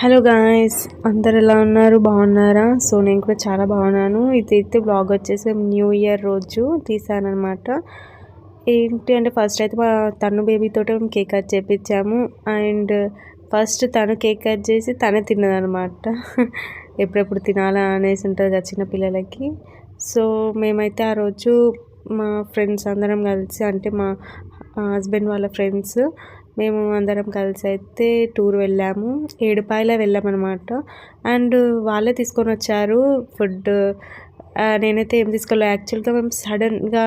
Hello guys, అందరు ఎలా ఉన్నారు? బాగున్నారా? సో నేను కూడా చాలా బాగున్నాను. ఇదైతే బ్లాగ్ వచ్చేసి న్యూ ఇయర్ రోజు తీసానమాట. ఏంటి అంటే ఫస్ట్ అయితే మా తను బేబీతోటే మేము కేక్ కట్ చేయించాము. అండ్ ఫస్ట్ తను కేక్ కట్ చేసి తనే తిన్నదనమాట. ఎప్పుడెప్పుడు తినాలా అనేసి ఉంటుంది కదా చిన్న పిల్లలకి. సో మేమైతే ఆ రోజు మా ఫ్రెండ్స్ అందరం కలిసి, అంటే మా హస్బెండ్ వాళ్ళ ఫ్రెండ్స్, మేము అందరం కలిసి అయితే టూర్ వెళ్ళాము. ఏడుపాయల వెళ్ళామన్నమాట. అండ్ వాళ్ళే తీసుకొని వచ్చారు ఫుడ్. నేనైతే ఏం తీసుకోలేదు. యాక్చువల్గా మేము సడన్గా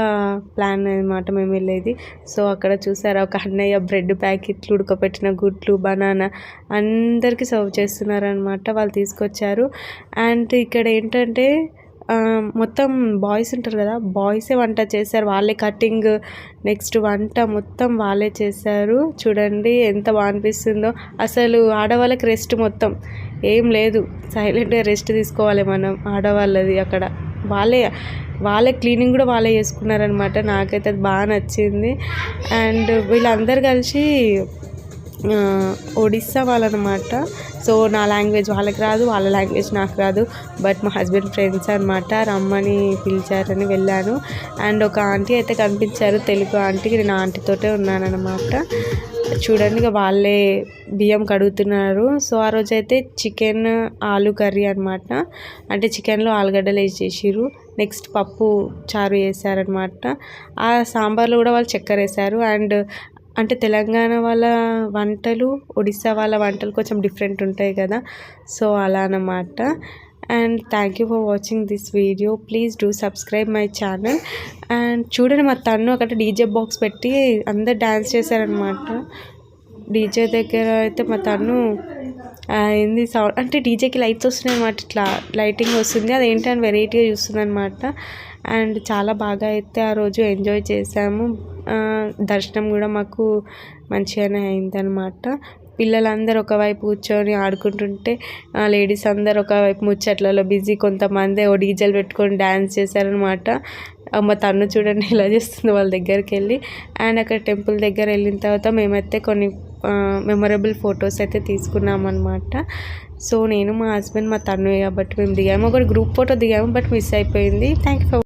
ప్లాన్ అనమాట మేము వెళ్ళేది. సో అక్కడ చూసారా, ఒక అన్నయ్య బ్రెడ్ ప్యాకెట్లు, ఉడకపెట్టిన గుడ్లు, బనానా అందరికీ సర్వ్ చేస్తున్నారనమాట. వాళ్ళు తీసుకొచ్చారు. అండ్ ఇక్కడ ఏంటంటే మొత్తం బాయ్స్ ఉంటారు కదా, బాయ్సే వంట చేశారు. వాళ్ళే కటింగ్, నెక్స్ట్ వంట మొత్తం వాళ్ళే చేశారు. చూడండి ఎంత బాగా అనిపిస్తుందో. అసలు ఆడవాళ్ళకి రెస్ట్ మొత్తం ఏం లేదు, సైలెంట్గా రెస్ట్ తీసుకోవాలి మనం. ఆడవాళ్ళది అక్కడ వాళ్ళే క్లీనింగ్ కూడా వాళ్ళే చేసుకున్నారనమాట. నాకైతే అది బాగా నచ్చింది. అండ్ వీళ్ళందరూ కలిసి ఒడిస్సా వాళ్ళనమాట. సో నా లాంగ్వేజ్ వాళ్ళకి రాదు, వాళ్ళ లాంగ్వేజ్ నాకు రాదు. బట్ మా హస్బెండ్ ఫ్రెండ్స్ అనమాట, రమ్మని పిలిచారని వెళ్ళాను. అండ్ ఒక ఆంటీ అయితే కనిపించారు, తెలుగు ఆంటీకి. నేను ఆంటీతోటే ఉన్నానన్నమాట. చూడండి, ఇక వాళ్ళే బియ్యం కడుగుతున్నారు. సో ఆ రోజు అయితే చికెన్ ఆలు కర్రీ అనమాట. అంటే చికెన్లో ఆలుగడ్డలు వేసి చేసిర్రు. నెక్స్ట్ పప్పు చారు వేసారనమాట. ఆ సాంబార్లో కూడా వాళ్ళు చక్కెర వేశారు. అండ్ అంటే తెలంగాణ వాళ్ళ వంటలు, ఒడిస్సా వాళ్ళ వంటలు కొంచెం డిఫరెంట్ ఉంటాయి కదా. సో అలా అన్నమాట. And thank you for watching this video. Please do subscribe my channel. And చూడండి, మా తను అక్కడ డీజే బాక్స్ పెట్టి అందరు డ్యాన్స్ చేశారనమాట. డీజే దగ్గర అయితే మా తను ఏంది సౌండ్ అంటే డీజేకి లైట్స్ వస్తున్నాయి అనమాట. ఇట్లా లైటింగ్ వస్తుంది, అది ఏంటని వెరైటీగా చూస్తుంది అనమాట. అండ్ చాలా బాగా అయితే ఆ రోజు ఎంజాయ్ చేసాము. దర్శనం కూడా మాకు మంచిగానే అయిందనమాట. పిల్లలందరూ ఒకవైపు కూర్చొని ఆడుకుంటుంటే లేడీస్ అందరు ఒకవైపు ముచ్చట్లలో బిజీ. కొంతమంది ఓ డీజేలు పెట్టుకొని డ్యాన్స్ చేశారనమాట. మా తను చూడండి ఇలా చేస్తుంది వాళ్ళ దగ్గరికి వెళ్ళి. అండ్ అక్కడ టెంపుల్ దగ్గర వెళ్ళిన తర్వాత మేమైతే కొన్ని మెమొరబుల్ ఫొటోస్ అయితే తీసుకున్నాం అనమాట. సో నేను, మా హస్బెండ్, మా తను కాబట్టి మేము దిగాము. ఒకటి గ్రూప్ ఫోటో దిగాము, బట్ మిస్ అయిపోయింది. Thank you for